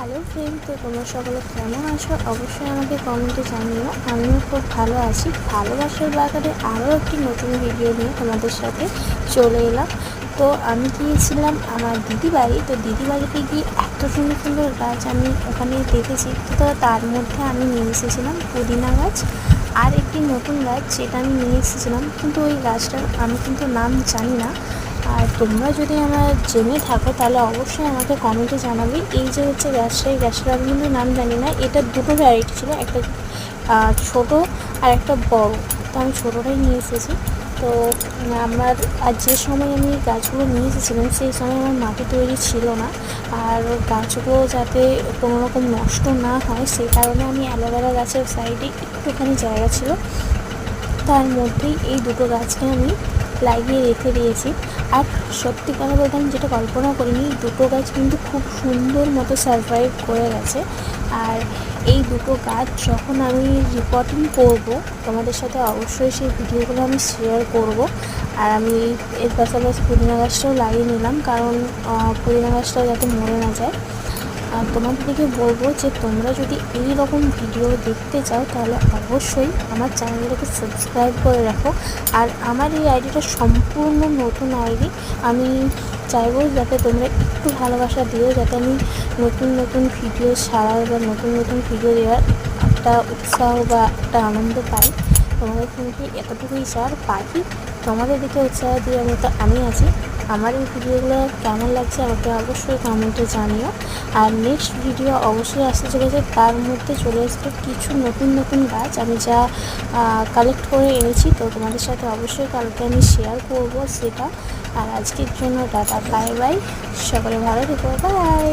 Hello friend, তো তোমরা সকলে কেমন আছো? অবশ্যই আমাকে কমেন্টে জানিও। আমিও খুব ভালো আছি। ভালোবাসার বাগানে আরও একটি নতুন ভিডিও নিয়ে তোমাদের সাথে চলে এলাম। তো আমি গিয়েছিলাম আমার দিদি বাড়ি। তো দিদি বাড়িতে গিয়ে এত সুন্দর সুন্দর গাছ আমি ওখানে দেখেছি। তো তার মধ্যে আমি নিয়ে এসেছিলাম পুদিনা গাছ, আর একটি নতুন গাছ যেটা আমি নিয়ে এসেছিলাম, কিন্তু ওই গাছটার আমি কিন্তু নাম জানি না। আর তোমরা যদি আমার জেনে থাকো তাহলে অবশ্যই আমাকে কমেন্টে জানাবে। এই যে হচ্ছে গাছটা, এই গাছটার আমি কিন্তু নাম জানি না। এটা দুটো ভ্যারাইটি ছিল, একটা ছোটো আর একটা বড়। তো আমি ছোটোটাই নিয়ে এসেছি। তো আমার আর যে সময় আমি গাছগুলো নিয়ে এসেছিলাম সেই সময় আমার মাটি তৈরি ছিল না, আর গাছগুলো যাতে কোনো রকম নষ্ট না হয় সেই কারণে আমি অ্যালোভেরা গাছের সাইডে একটুখানি জায়গা ছিল, তার মধ্যেই এই দুটো গাছকে আমি লাগিয়ে রেখে দিয়েছি। আর সত্যি কথা বলতে আমি যেটা কল্পনা করিনি, দুটো গাছ কিন্তু খুব সুন্দর মতো সারভাইভ করে গেছে। আর এই দুটো গাছ যখন আমি রিপোর্টিং করব তোমাদের সাথে অবশ্যই সেই ভিডিওগুলো আমি শেয়ার করব। আর আমি এর পাশাপাশি পুদিনা গাছটাও লাগিয়ে নিলাম, কারণ পুদিনা গাছটাও যাতে মরে না যায়। আর তোমাদেরকে বলবো যে তোমরা যদি এই রকম ভিডিও দেখতে চাও তাহলে অবশ্যই আমার চ্যানেলটাকে সাবস্ক্রাইব করে রাখো। আর আমার এই আইডিটা সম্পূর্ণ নতুন আইডি। আমি চাইবো যাতে তোমরা একটু ভালোবাসা দিও, যাতে আমি নতুন নতুন ভিডিও ছাড়ার বা নতুন নতুন ভিডিও দেওয়ার একটা উৎসাহ বা একটা আনন্দ পাই। তোমাদের কিন্তু এতটুকুই চার, বাকি তোমাদের দিকে উৎসাহ দিয়ে আমি আছি। আমার এই ভিডিওগুলো কেমন লাগছে আমাকে অবশ্যই কমেন্টে জানিও। আর নেক্সট ভিডিও অবশ্যই আসতে চলেছে, তার মধ্যে চলে আসবে কিছু নতুন নতুন গাছ আমি যা কালেক্ট করে এনেছি। তো তোমাদের সাথে অবশ্যই কালকে আমি শেয়ার করব সেটা। আর আজকের জন্য টাটা, বাই বাই, সকলে ভালো থেকো, বাই।